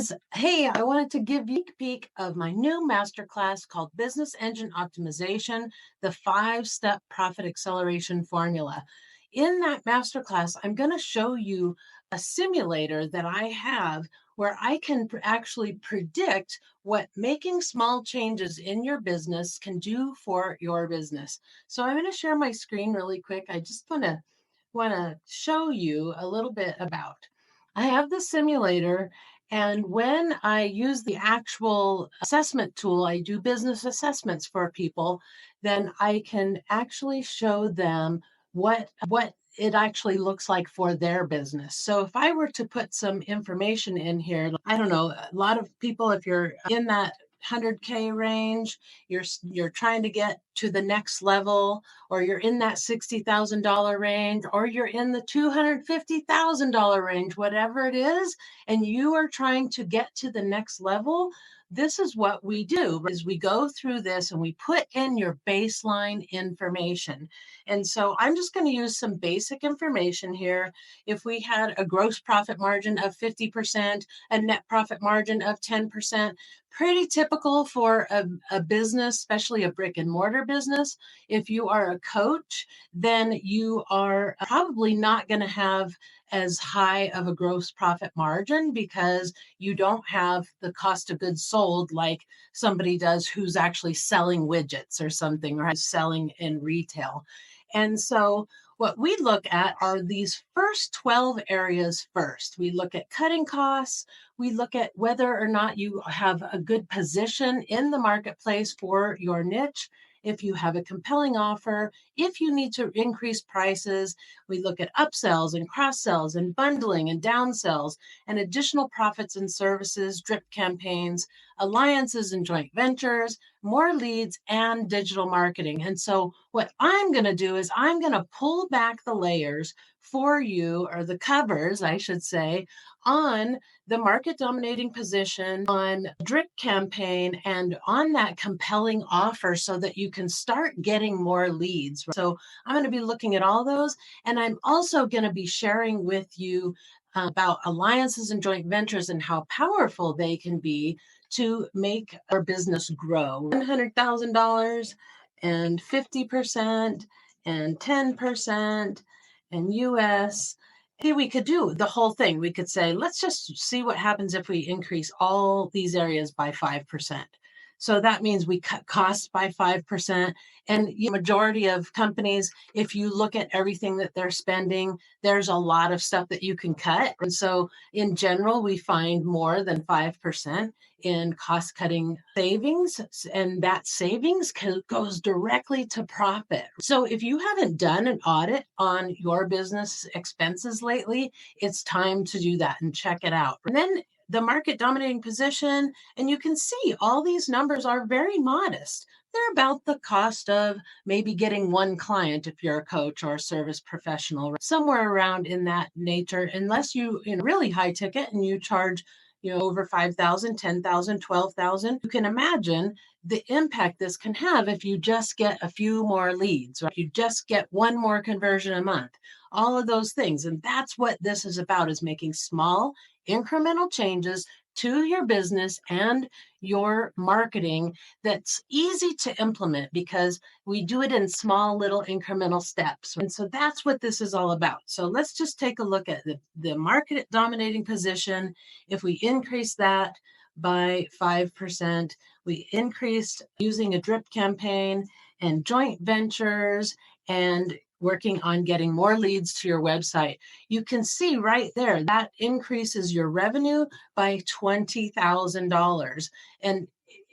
guys. Hey, I wanted to give you a peek of my new masterclass called Business Engine Optimization, the 5-step profit acceleration formula. In that masterclass, I'm going to show you a simulator that I have where I can actually predict what making small changes in your business can do for your business. So I'm going to share my screen really quick. I just want to show you a little bit about. I have the simulator, and when I use the actual assessment tool, I do business assessments for people, then I can actually show them what it actually looks like for their business. So if I were to put some information in here, I don't know, a lot of people, if you're in that 100K range, you're trying to get to the next level, or you're in that $60,000 range, or you're in the $250,000 range, whatever it is, and you are trying to get to the next level. This is what we do is we go through this and we put in your baseline information. And so I'm just going to use some basic information here. If we had a gross profit margin of 50%, a net profit margin of 10%, pretty typical for a business, especially a brick and mortar business. If you are a coach, then you are probably not going to have as high of a gross profit margin because you don't have the cost of goods sold like somebody does who's actually selling widgets or something, or selling in retail. And so what we look at are these first 12 areas first. We look at cutting costs. We look at whether or not you have a good position in the marketplace for your niche, if you have a compelling offer, if you need to increase prices. We look at upsells and cross-sells and bundling and downsells and additional profits and services, drip campaigns, alliances and joint ventures, more leads, and digital marketing. And so what I'm going to do is I'm going to pull back the layers for you, or the covers, I should say, on the market dominating position, on drip campaign, and on that compelling offer so that you can start getting more leads. So I'm going to be looking at all those. And I'm also going to be sharing with you about alliances and joint ventures and how powerful they can be to make our business grow. $100,000 and 50% and 10% and US. Hey, we could do the whole thing. We could say, let's just see what happens if we increase all these areas by 5%. So that means we cut costs by 5%. And the majority of companies, if you look at everything that they're spending, there's a lot of stuff that you can cut. And so in general, we find more than 5% in cost cutting savings, and that savings goes directly to profit. So if you haven't done an audit on your business expenses lately, it's time to do that and check it out. And then the market dominating position, and you can see all these numbers are very modest. They're about the cost of maybe getting one client if you're a coach or a service professional, somewhere around in that nature, unless you really high ticket and you charge over 5,000, 10,000, 12,000. You can imagine the impact this can have if you just get a few more leads, or if you just get one more conversion a month, all of those things. And that's what this is about, is making small incremental changes to your business and your marketing that's easy to implement because we do it in small little incremental steps. And so that's what this is all about. So let's just take a look at the market dominating position. If we increase that by 5%, we increased using a drip campaign and joint ventures and working on getting more leads to your website. You can see right there that increases your revenue by $20,000, and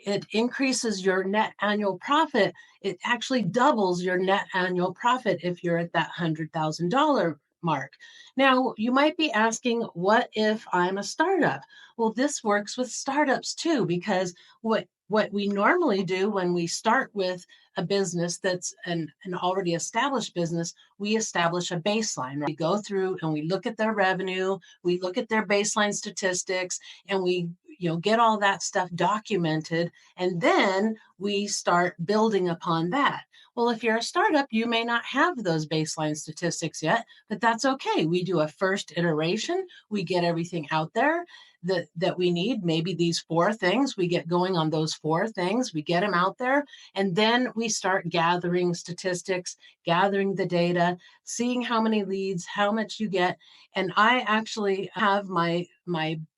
it increases your net annual profit. It actually doubles your net annual profit if you're at that $100,000 mark. Now, you might be asking, what if I'm a startup? Well, this works with startups too, because what we normally do when we start with a business that's an already established business, we establish a baseline. Right? We go through and we look at their revenue, we look at their baseline statistics, and we get all that stuff documented, and then we start building upon that. Well, if you're a startup, you may not have those baseline statistics yet, but that's okay. We do a first iteration, we get everything out there that we need. Maybe these four things, we get going on those four things, we get them out there, and then we start gathering statistics, gathering the data, seeing how many leads, how much you get. And I actually have my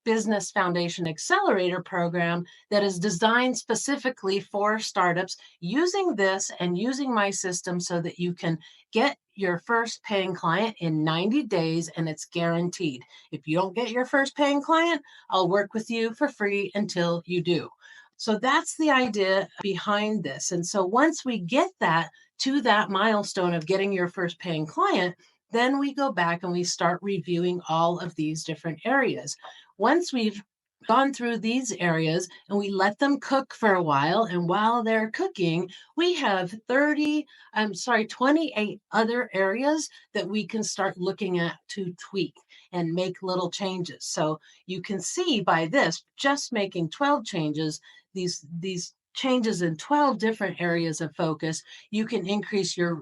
business foundation accelerator program that is designed specifically for startups, using this and using my system so that you can get your first paying client in 90 days, and it's guaranteed. If you don't get your first paying client, I'll work with you for free until you do. So that's the idea behind this. And so once we get that to that milestone of getting your first paying client, then we go back and we start reviewing all of these different areas. Once we've gone through these areas and we let them cook for a while, and while they're cooking, we have 28 other areas that we can start looking at to tweak and make little changes. So you can see by this, just making 12 changes, these changes in 12 different areas of focus, you can increase your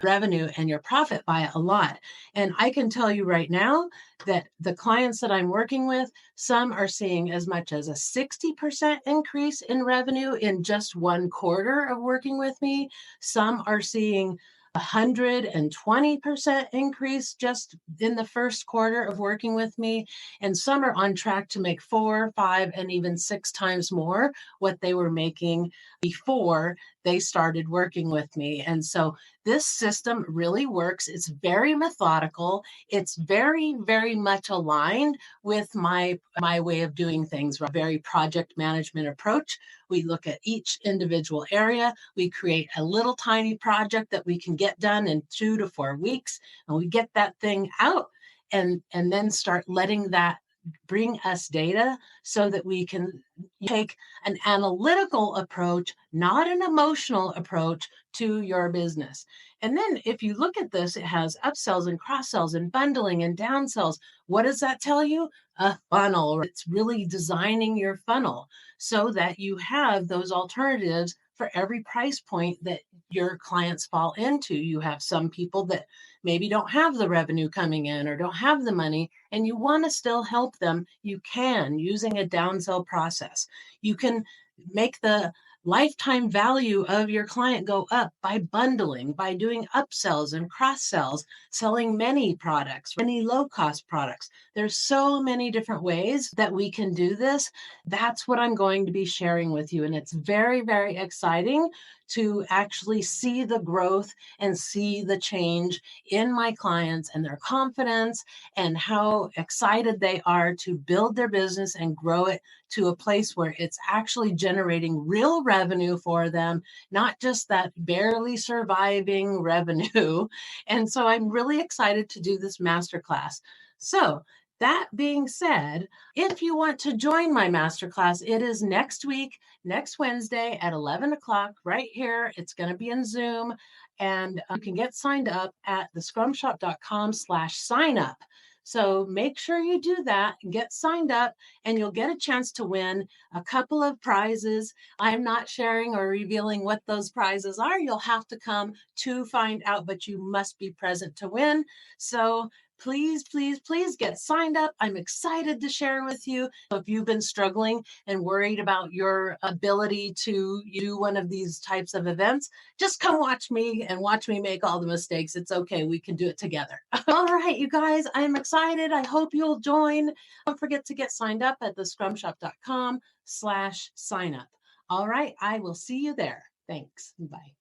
revenue and your profit by a lot. And I can tell you right now that the clients that I'm working with, some are seeing as much as a 60% increase in revenue in just one quarter of working with me. Some are seeing 120% increase just in the first quarter of working with me. And some are on track to make 4, 5, and even 6 times more what they were making before they started working with me. And so this system really works. It's very methodical. It's very, very much aligned with my way of doing things, a very project management approach. We look at each individual area. We create a little tiny project that we can get done in 2 to 4 weeks, and we get that thing out and then start letting that bring us data so that we can take an analytical approach, not an emotional approach to your business. And then if you look at this, it has upsells and cross sells and bundling and downsells. What does that tell you? A funnel. It's really designing your funnel so that you have those alternatives for every price point that your clients fall into. You have some people that maybe don't have the revenue coming in or don't have the money, and you want to still help them. You can, using a downsell process. You can make the lifetime value of your client go up by bundling, by doing upsells and cross sells, selling many products, many low cost products. There's so many different ways that we can do this. That's what I'm going to be sharing with you. And it's very, very exciting to actually see the growth and see the change in my clients and their confidence and how excited they are to build their business and grow it to a place where it's actually generating real revenue for them, not just that barely surviving revenue. And so I'm really excited to do this masterclass. So that being said, if you want to join my masterclass, it is next week, next Wednesday at 11 o'clock right here. It's going to be in Zoom, and you can get signed up at thescrumshop.com/sign up. So make sure you do that and get signed up, and you'll get a chance to win a couple of prizes. I'm not sharing or revealing what those prizes are. You'll have to come to find out, but you must be present to win. So please, please, please get signed up. I'm excited to share with you. If you've been struggling and worried about your ability to do one of these types of events, just come watch me and watch me make all the mistakes. It's okay. We can do it together. All right, you guys, I'm excited. I hope you'll join. Don't forget to get signed up at thescrumshop.com/sign up. All right, I will see you there. Thanks. Bye.